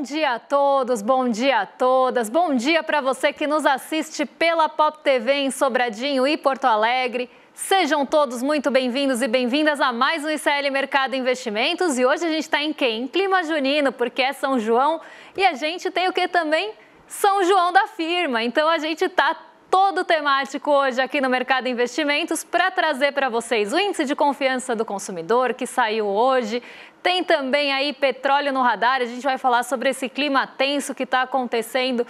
dia a todos, bom dia a todas, bom dia para você que nos assiste pela Pop TV em Sobradinho e Porto Alegre. Sejam todos muito bem-vindos e bem-vindas a mais um ICL Mercado Investimentos. E hoje a gente está em quê? Em clima junino, porque é São João e a gente tem o que também? São João da firma. Então a gente está todo temático hoje aqui no Mercado Investimentos para trazer para vocês o índice de confiança do consumidor que saiu hoje. Tem também aí petróleo no radar, a gente vai falar sobre esse clima tenso que está acontecendo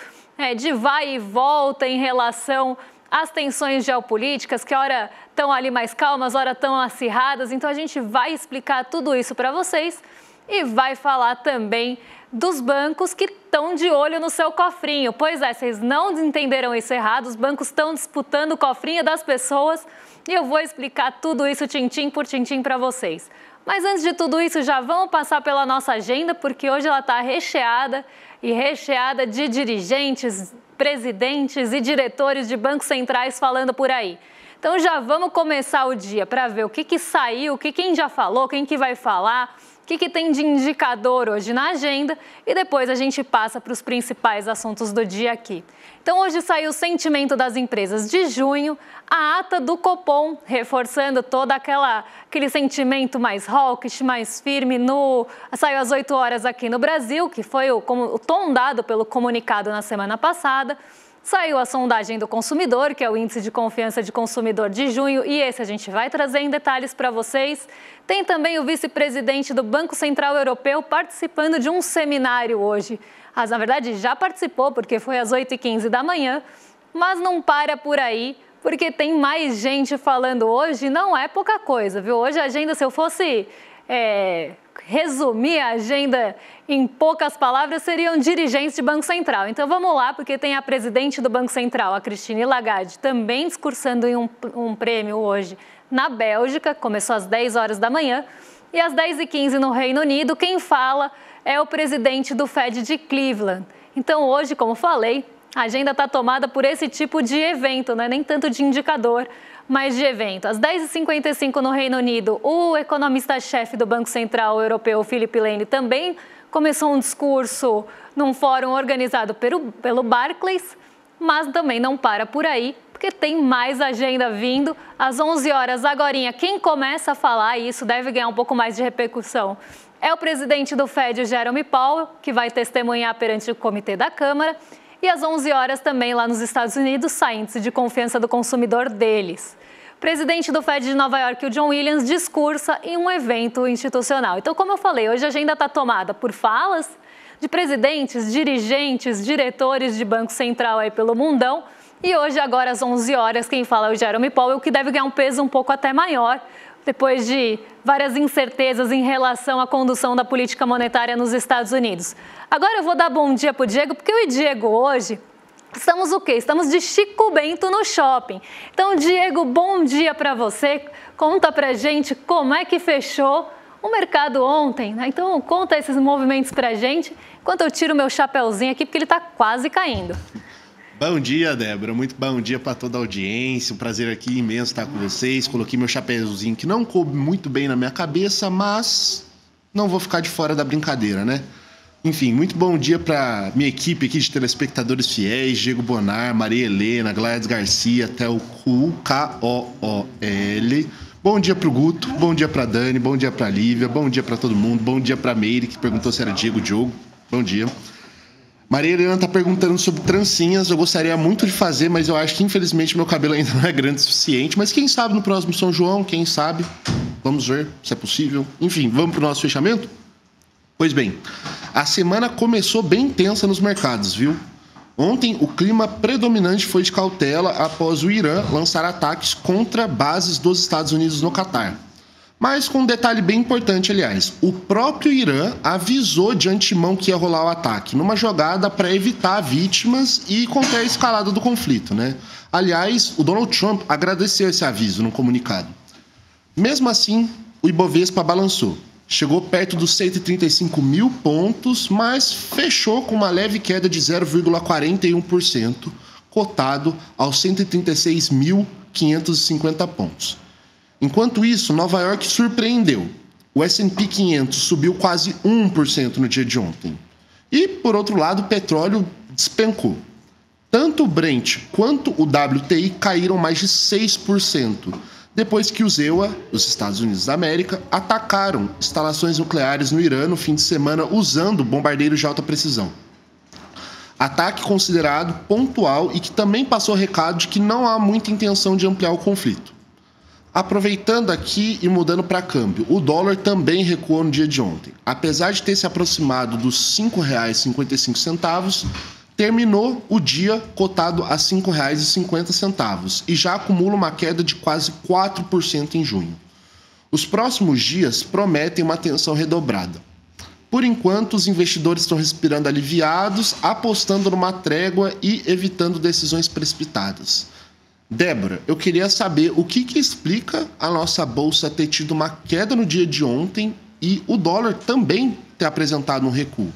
de vai e volta em relação às tensões geopolíticas, que ora estão ali mais calmas, ora estão acirradas. Então a gente vai explicar tudo isso para vocês e vai falar também dos bancos que estão de olho no seu cofrinho. Pois é, vocês não entenderam isso errado, os bancos estão disputando o cofrinho das pessoas e eu vou explicar tudo isso tintim por tintim para vocês. Mas antes de tudo isso, já vamos passar pela nossa agenda, porque hoje ela está recheada de dirigentes, presidentes e diretores de bancos centrais falando por aí. Então já vamos começar o dia para ver o que saiu, quem já falou, quem que vai falar, o que tem de indicador hoje na agenda e depois a gente passa para os principais assuntos do dia aqui. Então hoje saiu o sentimento das empresas de junho, a ata do Copom, reforçando todo aquele sentimento mais hawkish, mais firme, saiu às 8 horas aqui no Brasil, que foi o tom dado pelo comunicado na semana passada. Saiu a sondagem do consumidor, que é o índice de confiança de consumidor de junho, e esse a gente vai trazer em detalhes para vocês. Tem também o vice-presidente do Banco Central Europeu participando de um seminário hoje. Na verdade, já participou, porque foi às 8h15 da manhã, mas não para por aí, porque tem mais gente falando hoje, não é pouca coisa, viu? Hoje a agenda, se eu fosse resumir a agenda em poucas palavras, seriam dirigentes de Banco Central. Então vamos lá, porque tem a presidente do Banco Central, a Christine Lagarde, também discursando em um prêmio hoje na Bélgica, começou às 10 horas da manhã, e às 10h15 no Reino Unido, quem fala é o presidente do Fed de Cleveland. Então hoje, como falei, a agenda está tomada por esse tipo de evento, né? Nem tanto de indicador, mas de evento. Às 10h55 no Reino Unido, o economista-chefe do Banco Central Europeu, Philip Lane, também começou um discurso num fórum organizado pelo Barclays, mas também não para por aí, porque tem mais agenda vindo. Às 11 horas, agorinha, quem começa a falar, e isso deve ganhar um pouco mais de repercussão, é o presidente do Fed, Jerome Powell, que vai testemunhar perante o comitê da Câmara. E às 11 horas também lá nos Estados Unidos, sai índice de confiança do consumidor deles. O presidente do Fed de Nova York, o John Williams, discursa em um evento institucional. Então, como eu falei, hoje a agenda está tomada por falas de presidentes, dirigentes, diretores de Banco Central aí pelo mundão. E hoje, agora às 11 horas, quem fala é o Jerome Powell, que deve ganhar um peso um pouco até maior, depois de várias incertezas em relação à condução da política monetária nos Estados Unidos. Agora eu vou dar bom dia para o Diego, porque eu e Diego hoje estamos o quê? Estamos de Chico Bento no shopping. Então, Diego, bom dia para você. Conta pra gente como é que fechou o mercado ontem, né? Então, conta esses movimentos pra gente, enquanto eu tiro meu chapéuzinho aqui, porque ele está quase caindo. Bom dia, Débora. Muito bom dia para toda a audiência. Um prazer aqui imenso estar com vocês. Coloquei meu chapéuzinho que não coube muito bem na minha cabeça, mas não vou ficar de fora da brincadeira, né? Enfim, muito bom dia para minha equipe aqui de telespectadores fiéis, Diego Bonar, Maria Helena, Gladys Garcia, Theo Kool. Bom dia pro Guto, bom dia pra Dani, bom dia pra Lívia, bom dia para todo mundo, bom dia pra Meire, que perguntou se era Diego Diogo. Bom dia. Maria Helena está perguntando sobre trancinhas. Eu gostaria muito de fazer, mas eu acho que infelizmente meu cabelo ainda não é grande o suficiente. Mas quem sabe no próximo São João, quem sabe? Vamos ver se é possível. Enfim, vamos para o nosso fechamento? Pois bem, a semana começou bem tensa nos mercados, viu? Ontem o clima predominante foi de cautela após o Irã lançar ataques contra bases dos Estados Unidos no Catar. Mas com um detalhe bem importante, aliás, o próprio Irã avisou de antemão que ia rolar o ataque, numa jogada para evitar vítimas e conter a escalada do conflito, né? Aliás, o Donald Trump agradeceu esse aviso no comunicado. Mesmo assim, o Ibovespa balançou. Chegou perto dos 135 mil pontos, mas fechou com uma leve queda de 0,41%, cotado aos 136.550 pontos. Enquanto isso, Nova York surpreendeu. O S&P 500 subiu quase 1% no dia de ontem. E, por outro lado, o petróleo despencou. Tanto o Brent quanto o WTI caíram mais de 6%, depois que os EUA, os Estados Unidos da América, atacaram instalações nucleares no Irã no fim de semana usando bombardeiros de alta precisão. Ataque considerado pontual e que também passou recado de que não há muita intenção de ampliar o conflito. Aproveitando aqui e mudando para câmbio, o dólar também recuou no dia de ontem. Apesar de ter se aproximado dos R$ 5,55, terminou o dia cotado a R$ 5,50 e já acumula uma queda de quase 4% em junho. Os próximos dias prometem uma tensão redobrada. Por enquanto, os investidores estão respirando aliviados, apostando numa trégua e evitando decisões precipitadas. Débora, eu queria saber o que explica a nossa bolsa ter tido uma queda no dia de ontem e o dólar também ter apresentado um recuo.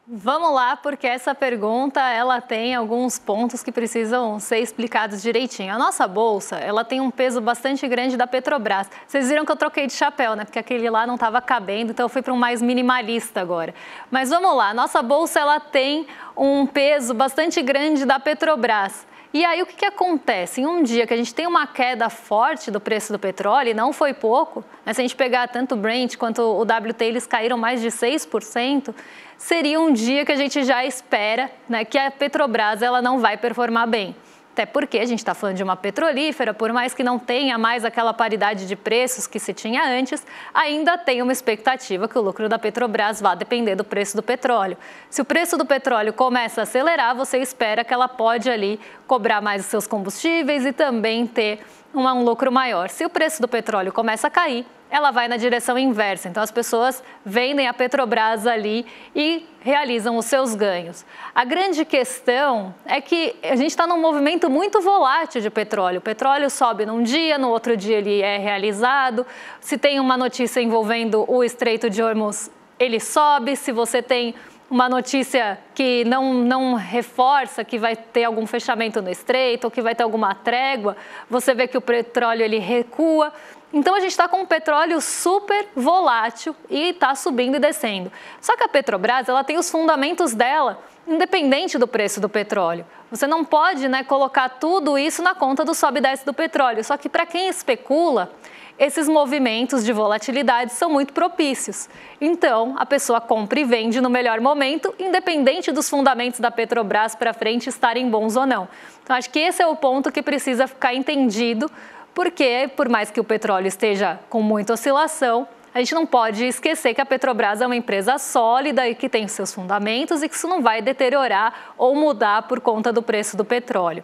Vamos lá, porque essa pergunta ela tem alguns pontos que precisam ser explicados direitinho. A nossa bolsa ela tem um peso bastante grande da Petrobras. Vocês viram que eu troquei de chapéu, né? Porque aquele lá não estava cabendo, então eu fui para um mais minimalista agora. Mas vamos lá, a nossa bolsa ela tem um peso bastante grande da Petrobras. E aí o que acontece? Em um dia que a gente tem uma queda forte do preço do petróleo, e não foi pouco, né? Se a gente pegar tanto o Brent quanto o WTI, eles caíram mais de 6%, seria um dia que a gente já espera, né, que a Petrobras ela não vai performar bem. Até porque a gente está falando de uma petrolífera, por mais que não tenha mais aquela paridade de preços que se tinha antes, ainda tem uma expectativa que o lucro da Petrobras vá depender do preço do petróleo. Se o preço do petróleo começa a acelerar, você espera que ela pode ali cobrar mais os seus combustíveis e também ter um lucro maior. Se o preço do petróleo começa a cair, ela vai na direção inversa. Então, as pessoas vendem a Petrobras ali e realizam os seus ganhos. A grande questão é que a gente está num movimento muito volátil de petróleo. O petróleo sobe num dia, no outro dia ele é realizado. Se tem uma notícia envolvendo o Estreito de Hormuz, ele sobe. Se você tem uma notícia que não reforça que vai ter algum fechamento no estreito ou que vai ter alguma trégua, você vê que o petróleo ele recua. Então, a gente está com um petróleo super volátil e está subindo e descendo. Só que a Petrobras ela tem os fundamentos dela, independente do preço do petróleo. Você não pode, né, colocar tudo isso na conta do sobe e desce do petróleo. Só que para quem especula, esses movimentos de volatilidade são muito propícios. Então, a pessoa compra e vende no melhor momento, independente dos fundamentos da Petrobras para frente estarem bons ou não. Então, acho que esse é o ponto que precisa ficar entendido, porque, por mais que o petróleo esteja com muita oscilação, a gente não pode esquecer que a Petrobras é uma empresa sólida e que tem seus fundamentos e que isso não vai deteriorar ou mudar por conta do preço do petróleo.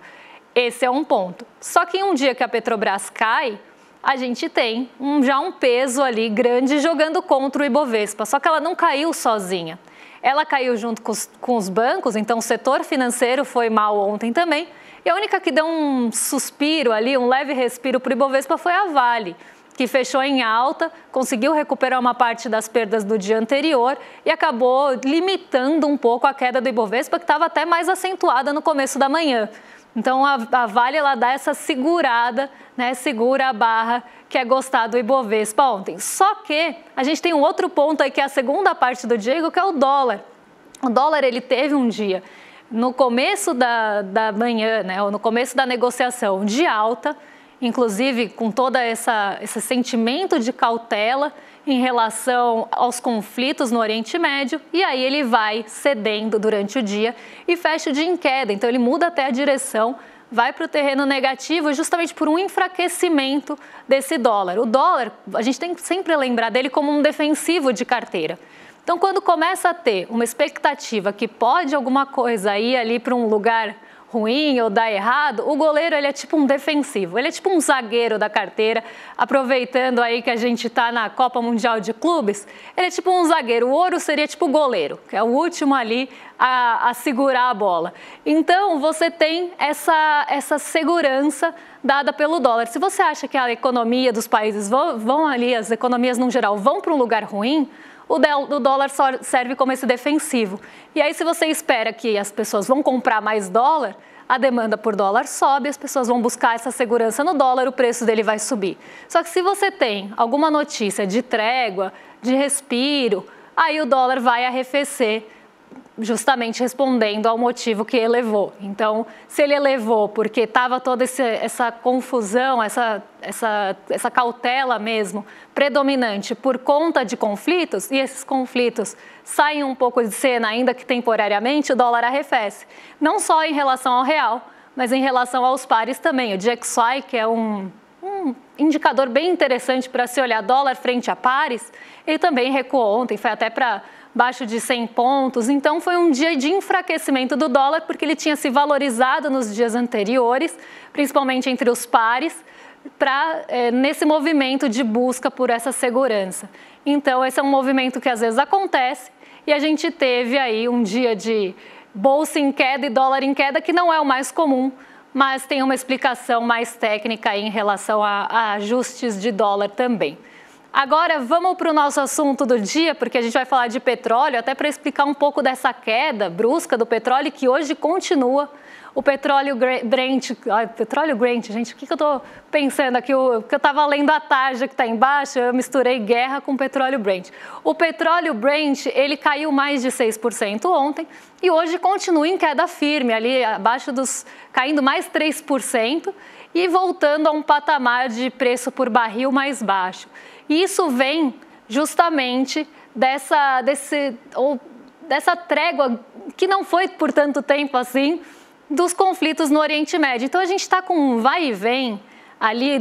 Esse é um ponto. Só que em um dia que a Petrobras cai, a gente tem já um peso ali grande jogando contra o Ibovespa, só que ela não caiu sozinha. Ela caiu junto com os bancos, então o setor financeiro foi mal ontem também, e a única que deu um suspiro ali, um leve respiro para o Ibovespa foi a Vale, que fechou em alta, conseguiu recuperar uma parte das perdas do dia anterior e acabou limitando um pouco a queda do Ibovespa, que estava até mais acentuada no começo da manhã. Então, a Vale ela dá essa segurada, né, segura a barra, que é gostar do Ibovespa ontem. Só que a gente tem um outro ponto aí, que é a segunda parte do Diego, que é o dólar. O dólar ele teve um dia, no começo da manhã, né, ou no começo da negociação, de alta, inclusive com todo esse sentimento de cautela em relação aos conflitos no Oriente Médio, e aí ele vai cedendo durante o dia e fecha o dia em queda. Então ele muda até a direção, vai para o terreno negativo justamente por um enfraquecimento desse dólar. O dólar, a gente tem que sempre lembrar dele como um defensivo de carteira. Então, quando começa a ter uma expectativa que pode alguma coisa ir ali para um lugar ruim ou dar errado, o goleiro ele é tipo um defensivo, ele é tipo um zagueiro da carteira, aproveitando aí que a gente está na Copa Mundial de Clubes, ele é tipo um zagueiro, o ouro seria tipo o goleiro, que é o último ali a segurar a bola. Então, você tem essa segurança dada pelo dólar. Se você acha que a economia dos países vão ali, as economias no geral vão para um lugar ruim, o dólar só serve como esse defensivo. E aí, se você espera que as pessoas vão comprar mais dólar, a demanda por dólar sobe, as pessoas vão buscar essa segurança no dólar, o preço dele vai subir. Só que se você tem alguma notícia de trégua, de respiro, aí o dólar vai arrefecer justamente respondendo ao motivo que elevou. Então, se ele elevou porque estava toda essa confusão, essa cautela mesmo predominante por conta de conflitos, e esses conflitos saem um pouco de cena, ainda que temporariamente, o dólar arrefece. Não só em relação ao real, mas em relação aos pares também. O DXY, que é um indicador bem interessante para se olhar dólar frente a pares, ele também recuou ontem, foi até para abaixo de 100 pontos. Então, foi um dia de enfraquecimento do dólar, porque ele tinha se valorizado nos dias anteriores, principalmente entre os pares, nesse movimento de busca por essa segurança. Então, esse é um movimento que às vezes acontece e a gente teve aí um dia de bolsa em queda e dólar em queda, que não é o mais comum, mas tem uma explicação mais técnica aí em relação a ajustes de dólar também. Agora, vamos para o nosso assunto do dia, porque a gente vai falar de petróleo, até para explicar um pouco dessa queda brusca do petróleo, que hoje continua. O petróleo Brent, gente, o que eu estou pensando aqui? Porque eu estava lendo a tarja que está embaixo, eu misturei guerra com petróleo Brent. O petróleo Brent, ele caiu mais de 6% ontem e hoje continua em queda firme, ali abaixo caindo mais 3% e voltando a um patamar de preço por barril mais baixo. E isso vem justamente dessa trégua, que não foi por tanto tempo assim, dos conflitos no Oriente Médio. Então, a gente está com um vai e vem ali,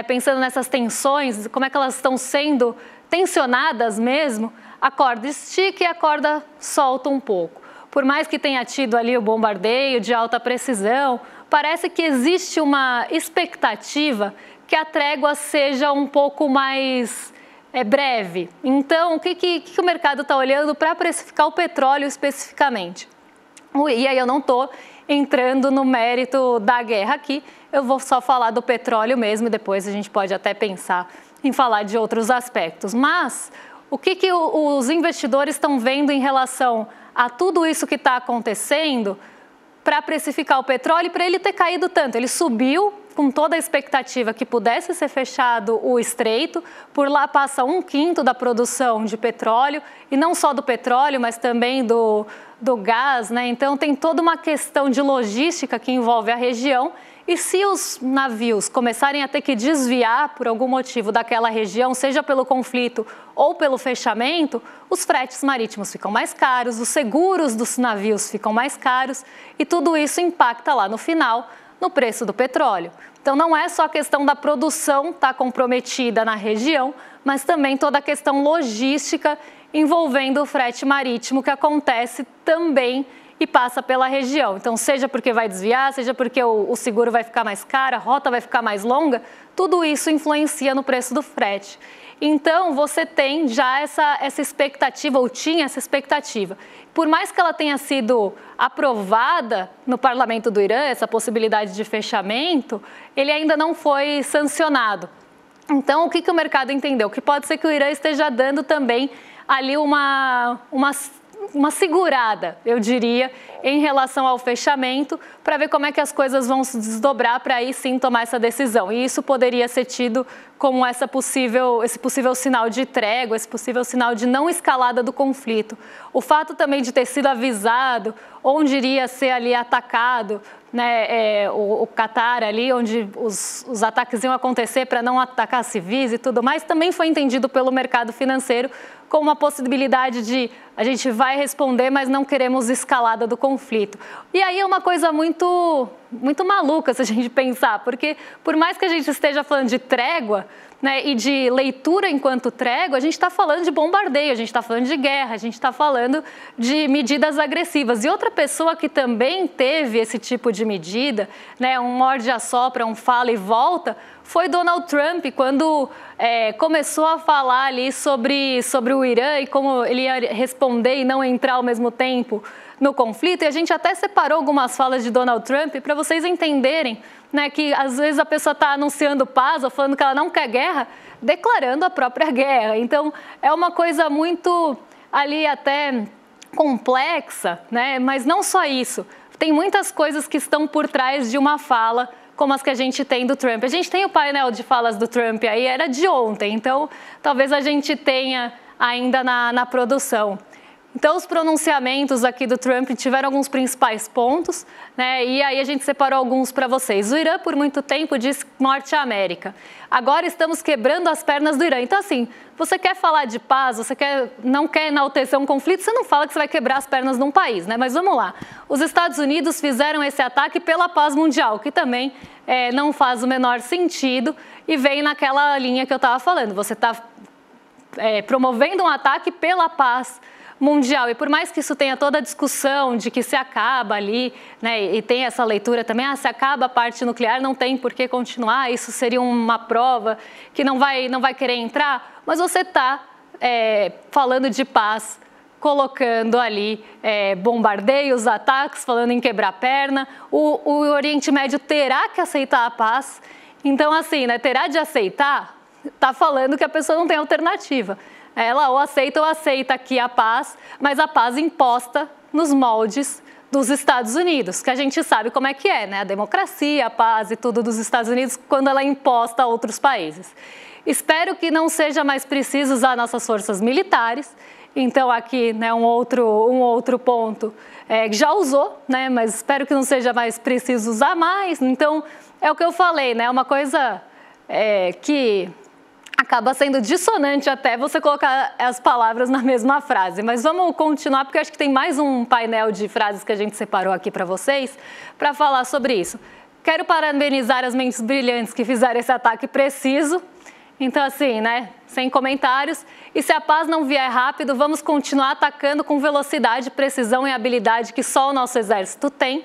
pensando nessas tensões, como é que elas estão sendo tensionadas mesmo, a corda estica e a corda solta um pouco. Por mais que tenha tido ali o bombardeio de alta precisão, parece que existe uma expectativa que a trégua seja um pouco mais breve. Então, o que o mercado está olhando para precificar o petróleo especificamente? E aí eu não estou entrando no mérito da guerra aqui, eu vou só falar do petróleo mesmo e depois a gente pode até pensar em falar de outros aspectos. Mas o que os investidores estão vendo em relação a tudo isso que está acontecendo para precificar o petróleo e para ele ter caído tanto? Ele subiu com toda a expectativa que pudesse ser fechado o estreito, por lá passa 1/5 da produção de petróleo, e não só do petróleo, mas também do gás, né? Então tem toda uma questão de logística que envolve a região, e se os navios começarem a ter que desviar por algum motivo daquela região, seja pelo conflito ou pelo fechamento, os fretes marítimos ficam mais caros, os seguros dos navios ficam mais caros, e tudo isso impacta lá no final no preço do petróleo. Então, não é só a questão da produção estar comprometida na região, mas também toda a questão logística envolvendo o frete marítimo que acontece também e passa pela região. Então, seja porque vai desviar, seja porque o seguro vai ficar mais caro, a rota vai ficar mais longa, tudo isso influencia no preço do frete. Então, você tem já essa expectativa, ou tinha essa expectativa. Por mais que ela tenha sido aprovada no parlamento do Irã, essa possibilidade de fechamento, ele ainda não foi sancionado. Então, o que o mercado entendeu? Que pode ser que o Irã esteja dando também ali uma segurada, eu diria, em relação ao fechamento, para ver como é que as coisas vão se desdobrar para aí sim tomar essa decisão. E isso poderia ser tido como esse possível sinal de trégua, esse possível sinal de não escalada do conflito. O fato também de ter sido avisado onde iria ser ali atacado, né, o Catar ali, onde os ataques iam acontecer para não atacar civis e tudo mais, também foi entendido pelo mercado financeiro como uma possibilidade de a gente vai responder, mas não queremos escalada do conflito. E aí é uma coisa muito maluca se a gente pensar, porque por mais que a gente esteja falando de trégua, né, e de leitura enquanto trégua, a gente está falando de bombardeio, a gente está falando de guerra, a gente está falando de medidas agressivas. E outra pessoa que também teve esse tipo de medida, né, um morde-a-sopra, um fala e volta, foi Donald Trump, quando começou a falar ali sobre o Irã e como ele ia responder e não entrar ao mesmo tempo no conflito. E a gente até separou algumas falas de Donald Trump para vocês entenderem, né, que às vezes a pessoa está anunciando paz ou falando que ela não quer guerra, declarando a própria guerra. Então, é uma coisa muito ali até complexa, né? Mas não só isso. Tem muitas coisas que estão por trás de uma fala como as que a gente tem do Trump. A gente tem o painel de falas do Trump aí, era de ontem, então talvez a gente tenha ainda na produção. Então, os pronunciamentos aqui do Trump tiveram alguns principais pontos, né? E aí a gente separou alguns para vocês. O Irã, por muito tempo, disse morte à América. Agora estamos quebrando as pernas do Irã. Então, assim, você quer falar de paz, não quer enaltecer um conflito, você não fala que você vai quebrar as pernas de um país, né? Mas vamos lá. Os Estados Unidos fizeram esse ataque pela paz mundial, que também não faz o menor sentido e vem naquela linha que eu estava falando. Você está promovendo um ataque pela paz mundial. E por mais que isso tenha toda a discussão de que se acaba ali, né, e tem essa leitura também, se acaba a parte nuclear, não tem por que continuar, isso seria uma prova que não vai querer entrar, mas você está falando de paz, colocando ali bombardeios, ataques, falando em quebrar perna. O Oriente Médio terá que aceitar a paz. Então, assim, né, terá de aceitar, está falando que a pessoa não tem alternativa. Ela ou aceita aqui a paz, mas a paz imposta nos moldes dos Estados Unidos, que a gente sabe como é que né? A democracia, a paz e tudo dos Estados Unidos, quando ela é imposta a outros países. Espero que não seja mais preciso usar nossas forças militares. Então, aqui, né, um outro ponto que já usou, né, mas espero que não seja mais preciso usar mais. Então, é o que eu falei, né, uma coisa que acaba sendo dissonante até você colocar as palavras na mesma frase. Mas vamos continuar, porque eu acho que tem mais um painel de frases que a gente separou aqui para vocês, para falar sobre isso. Quero parabenizar as mentes brilhantes que fizeram esse ataque preciso. Então, assim, né, sem comentários. E se a paz não vier rápido, vamos continuar atacando com velocidade, precisão e habilidade que só o nosso exército tem.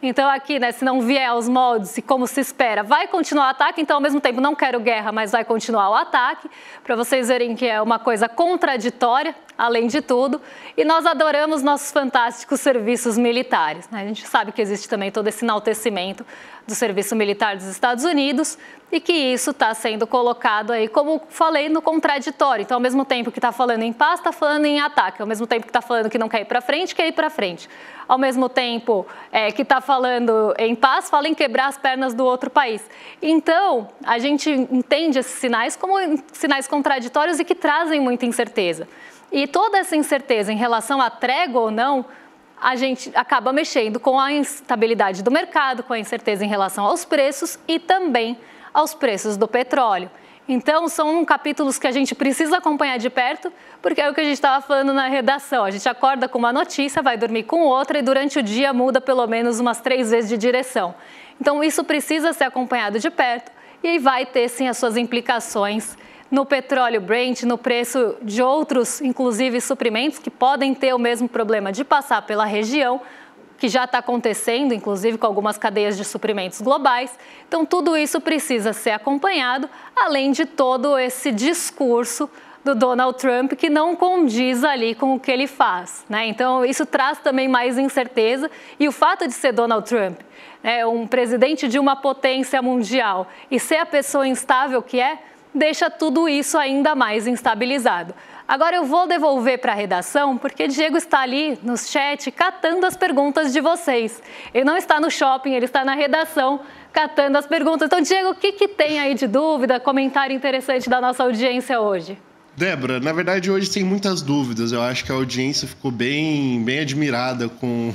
Então, aqui, né, se não vier aos moldes e como se espera, vai continuar o ataque. Então, ao mesmo tempo, não quero guerra, mas vai continuar o ataque, para vocês verem que é uma coisa contraditória, além de tudo. E nós adoramos nossos fantásticos serviços militares, né? A gente sabe que existe também todo esse enaltecimento do serviço militar dos Estados Unidos e que isso está sendo colocado aí, como falei, no contraditório. Então, ao mesmo tempo que está falando em paz, está falando em ataque. Ao mesmo tempo que está falando que não quer ir para frente, quer ir para frente. Ao mesmo tempo que está falando em paz, fala em quebrar as pernas do outro país. Então, a gente entende esses sinais como sinais contraditórios e que trazem muita incerteza. E toda essa incerteza em relação à trégua ou não, a gente acaba mexendo com a instabilidade do mercado, com a incerteza em relação aos preços e também aos preços do petróleo. Então, são capítulos que a gente precisa acompanhar de perto, porque é o que a gente estava falando na redação. A gente acorda com uma notícia, vai dormir com outra e durante o dia muda pelo menos umas 3 vezes de direção. Então, isso precisa ser acompanhado de perto e aí vai ter, sim, as suas implicações no petróleo Brent, no preço de outros, inclusive, suprimentos que podem ter o mesmo problema de passar pela região, que já está acontecendo, inclusive, com algumas cadeias de suprimentos globais. Então, tudo isso precisa ser acompanhado, além de todo esse discurso do Donald Trump, que não condiz ali com o que ele faz, né? Então, isso traz também mais incerteza. E o fato de ser Donald Trump, um presidente de uma potência mundial, e ser a pessoa instável que deixa tudo isso ainda mais instabilizado. Agora eu vou devolver para a redação, porque Diego está ali no chat catando as perguntas de vocês. Ele não está no shopping, ele está na redação catando as perguntas. Então, Diego, o que tem aí de dúvida, comentário interessante da nossa audiência hoje? Débora, na verdade hoje tem muitas dúvidas. Eu acho que a audiência ficou bem admirada com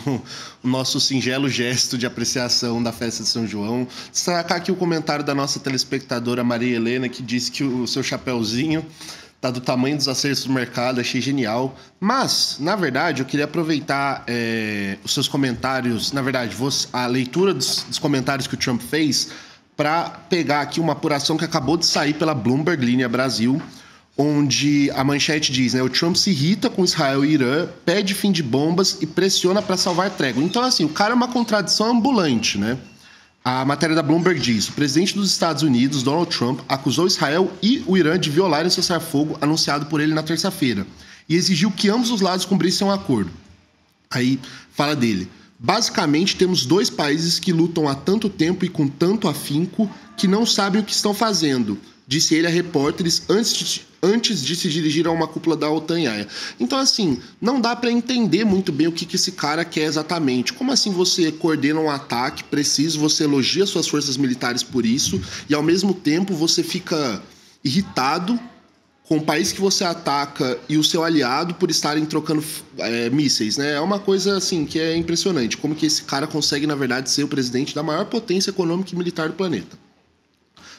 o nosso singelo gesto de apreciação da festa de São João. Destacar aqui o comentário da nossa telespectadora Maria Helena, que disse que o seu chapéuzinho tá do tamanho dos acertos do mercado, achei genial. Mas, na verdade, eu queria aproveitar os seus comentários, na verdade, a leitura dos comentários que o Trump fez, para pegar aqui uma apuração que acabou de sair pela Bloomberg Linha Brasil, onde a manchete diz, né, o Trump se irrita com Israel e Irã, pede fim de bombas e pressiona para salvar trégua. Então, assim, o cara é uma contradição ambulante, né? A matéria da Bloomberg diz, o presidente dos Estados Unidos, Donald Trump, acusou Israel e o Irã de violarem o cessar-fogo anunciado por ele na terça-feira e exigiu que ambos os lados cumprissem um acordo. Aí fala dele, basicamente temos 2 países que lutam há tanto tempo e com tanto afinco que não sabem o que estão fazendo, disse ele a repórteres antes de se dirigir a uma cúpula da OTAN em Haia. Então, assim, não dá para entender muito bem o que esse cara quer exatamente. Como assim você coordena um ataque preciso, você elogia suas forças militares por isso, e ao mesmo tempo você fica irritado com o país que você ataca e o seu aliado por estarem trocando mísseis, né? É uma coisa, assim, que é impressionante. Como que esse cara consegue, na verdade, ser o presidente da maior potência econômica e militar do planeta.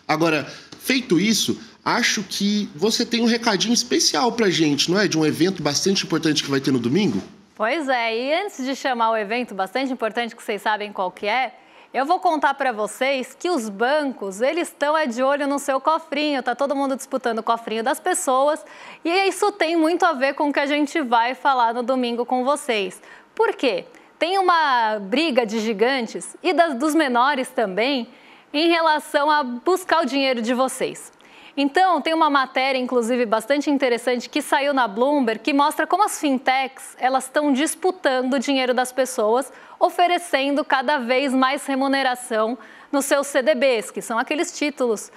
Agora, feito isso, acho que você tem um recadinho especial pra gente, não é? De um evento bastante importante que vai ter no domingo? Pois é, e antes de chamar o evento bastante importante, que vocês sabem qual que é, eu vou contar para vocês que os bancos, eles estão de olho no seu cofrinho, tá todo mundo disputando o cofrinho das pessoas, e isso tem muito a ver com o que a gente vai falar no domingo com vocês. Por quê? Tem uma briga de gigantes e dos menores também em relação a buscar o dinheiro de vocês. Então, tem uma matéria, inclusive, bastante interessante que saiu na Bloomberg, que mostra como as fintechs elas estão disputando o dinheiro das pessoas, oferecendo cada vez mais remuneração nos seus CDBs, que são aqueles títulos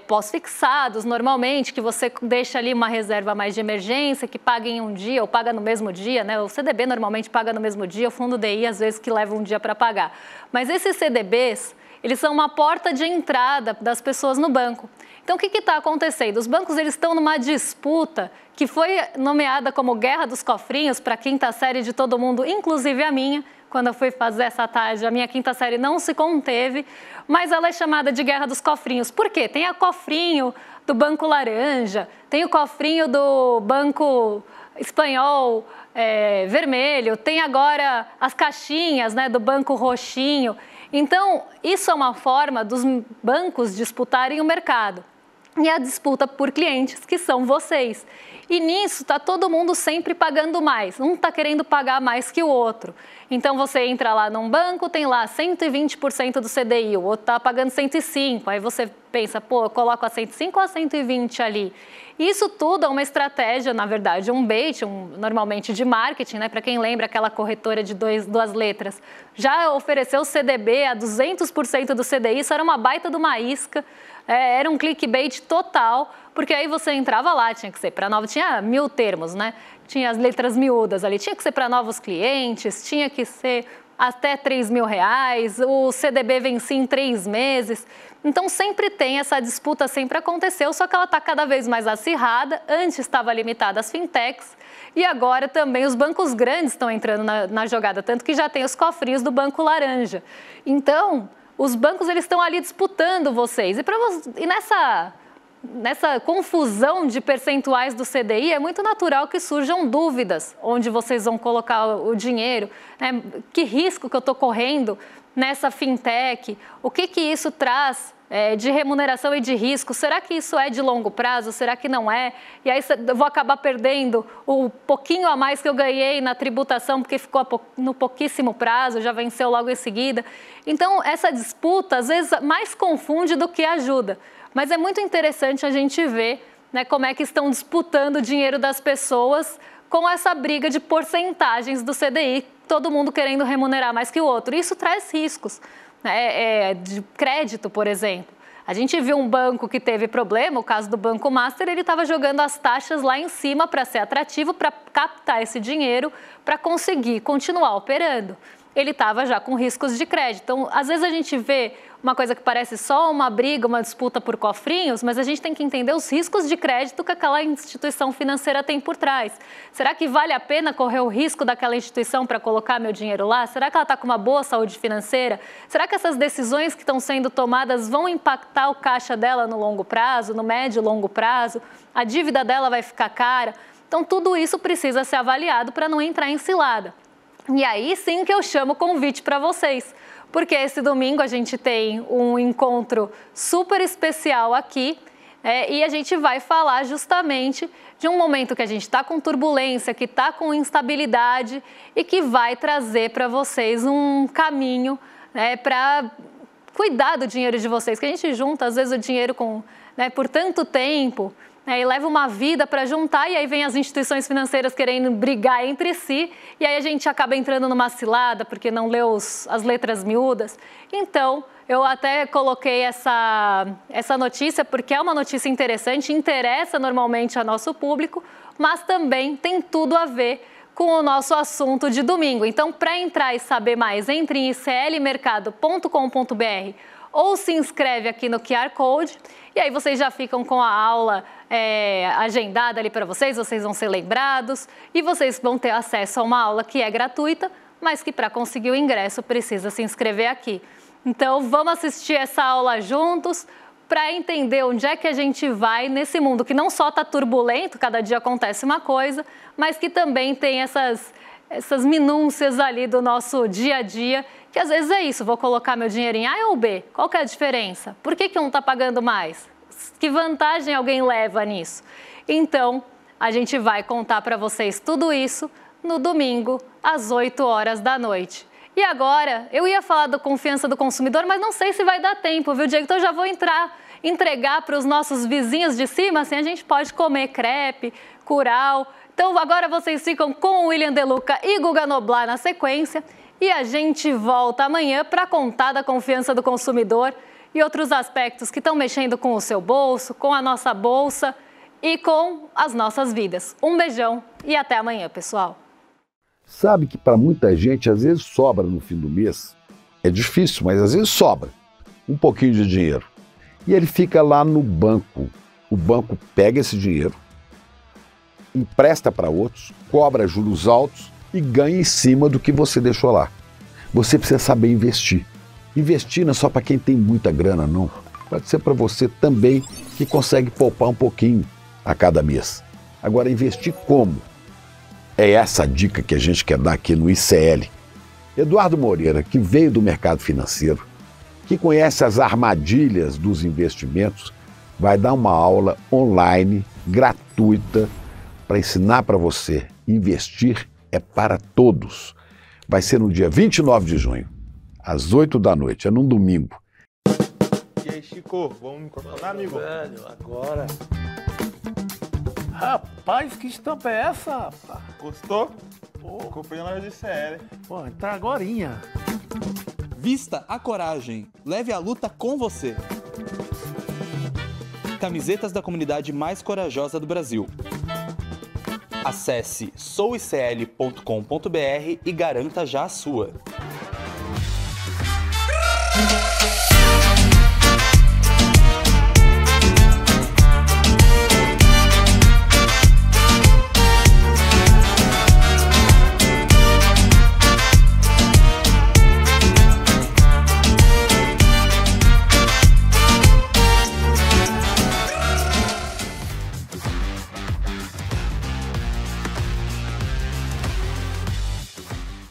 pós-fixados, normalmente, que você deixa ali uma reserva mais de emergência, que paga em um dia ou paga no mesmo dia, né? O CDB normalmente paga no mesmo dia, o fundo DI às vezes que leva um dia para pagar. Mas esses CDBs, eles são uma porta de entrada das pessoas no banco. Então, o que está acontecendo? Os bancos eles estão numa disputa que foi nomeada como Guerra dos Cofrinhos para a quinta série de todo mundo, inclusive a minha. Quando eu fui fazer essa tarde, a minha quinta série não se conteve, mas ela é chamada de Guerra dos Cofrinhos. Por quê? Tem o cofrinho do Banco Laranja, tem o cofrinho do Banco Espanhol Vermelho, tem agora as caixinhas, né, do Banco Roxinho. Então, isso é uma forma dos bancos disputarem o mercado. E a disputa por clientes, que são vocês. E nisso está todo mundo sempre pagando mais. Um está querendo pagar mais que o outro. Então, você entra lá num banco, tem lá 120% do CDI, o outro está pagando 105%. Aí você pensa, pô, eu coloco a 105 ou a 120 ali? Isso tudo é uma estratégia, na verdade, um bait, normalmente de marketing, né? Para quem lembra aquela corretora de duas letras, já ofereceu o CDB a 200% do CDI, isso era uma baita de uma isca, era um clickbait total, porque aí você entrava lá, tinha que ser para novos, tinha 1000 termos, né? Tinha as letras miúdas ali, tinha que ser para novos clientes, tinha que ser até R$3.000, o CDB vencia em 3 meses. Então, sempre tem essa disputa, sempre aconteceu, só que ela está cada vez mais acirrada. Antes estava limitada às fintechs e agora também os bancos grandes estão entrando na jogada, tanto que já tem os cofrinhos do Banco Laranja. Então, os bancos eles estão ali disputando vocês. E nessa confusão de percentuais do CDI, é muito natural que surjam dúvidas onde vocês vão colocar o dinheiro, né? Que risco que eu estou correndo nessa fintech, o que isso traz de remuneração e de risco, será que isso é de longo prazo, será que não é? E aí eu vou acabar perdendo o pouquinho a mais que eu ganhei na tributação, porque ficou no pouquíssimo prazo, já venceu logo em seguida. Então, essa disputa, às vezes, mais confunde do que ajuda. Mas é muito interessante a gente ver, né, como é que estão disputando o dinheiro das pessoas com essa briga de porcentagens do CDI, todo mundo querendo remunerar mais que o outro. Isso traz riscos, né, de crédito, por exemplo. A gente viu um banco que teve problema, o caso do Banco Master, ele estava jogando as taxas lá em cima para ser atrativo, para captar esse dinheiro, para conseguir continuar operando. Ele estava já com riscos de crédito. Então, às vezes a gente vê uma coisa que parece só uma briga, uma disputa por cofrinhos, mas a gente tem que entender os riscos de crédito que aquela instituição financeira tem por trás. Será que vale a pena correr o risco daquela instituição para colocar meu dinheiro lá? Será que ela está com uma boa saúde financeira? Será que essas decisões que estão sendo tomadas vão impactar o caixa dela no longo prazo, no médio e longo prazo? A dívida dela vai ficar cara? Então, tudo isso precisa ser avaliado para não entrar em cilada. E aí sim que eu chamo o convite para vocês, porque esse domingo a gente tem um encontro super especial aqui e a gente vai falar justamente de um momento que a gente está com turbulência, que está com instabilidade e que vai trazer para vocês um caminho para cuidar do dinheiro de vocês, que a gente junta às vezes o dinheiro por tanto tempo, e leva uma vida para juntar, e aí vem as instituições financeiras querendo brigar entre si, e aí a gente acaba entrando numa cilada porque não leu as letras miúdas. Então, eu até coloquei essa notícia porque é uma notícia interessante, interessa normalmente ao nosso público, mas também tem tudo a ver com o nosso assunto de domingo. Então, para entrar e saber mais, entre em iclmercado.com.br ou se inscreve aqui no QR Code e aí vocês já ficam com a aula agendada ali para vocês vão ser lembrados e vocês vão ter acesso a uma aula que é gratuita, mas que para conseguir o ingresso precisa se inscrever aqui. Então vamos assistir essa aula juntos para entender onde é que a gente vai nesse mundo que não só está turbulento, cada dia acontece uma coisa, mas que também tem essas minúcias ali do nosso dia a dia, que às vezes é isso, vou colocar meu dinheiro em A ou B, qual que é a diferença? Por que um está pagando mais? Que vantagem alguém leva nisso? Então, a gente vai contar para vocês tudo isso no domingo, às 8 horas da noite. E agora, eu ia falar da confiança do consumidor, mas não sei se vai dar tempo, viu, Diego? Então, eu já vou entregar para os nossos vizinhos de cima, assim a gente pode comer crepe, curau. Então, agora vocês ficam com o William De Luca e Guga Noblar na sequência. E a gente volta amanhã para contar da confiança do consumidor e outros aspectos que estão mexendo com o seu bolso, com a nossa bolsa e com as nossas vidas. Um beijão e até amanhã, pessoal. Sabe que para muita gente, às vezes sobra no fim do mês. É difícil, mas às vezes sobra um pouquinho de dinheiro. E ele fica lá no banco. O banco pega esse dinheiro, empresta para outros, cobra juros altos e ganha em cima do que você deixou lá. Você precisa saber investir. Investir não é só para quem tem muita grana, não. Pode ser para você também que consegue poupar um pouquinho a cada mês. Agora, investir como? É essa a dica que a gente quer dar aqui no ICL. Eduardo Moreira, que veio do mercado financeiro, que conhece as armadilhas dos investimentos, vai dar uma aula online, gratuita, para ensinar para você. Investir é para todos. Vai ser no dia 29 de junho, às 8 da noite, é num domingo. E aí, Chico, vamos me cortar, amigo? Velho, agora... Rapaz, que estampa é essa, rapaz? Gostou? Pô, comprei na loja de CL. Pô, tá agorinha. Vista a coragem. Leve a luta com você. Camisetas da comunidade mais corajosa do Brasil. Acesse souicl.com.br e garanta já a sua.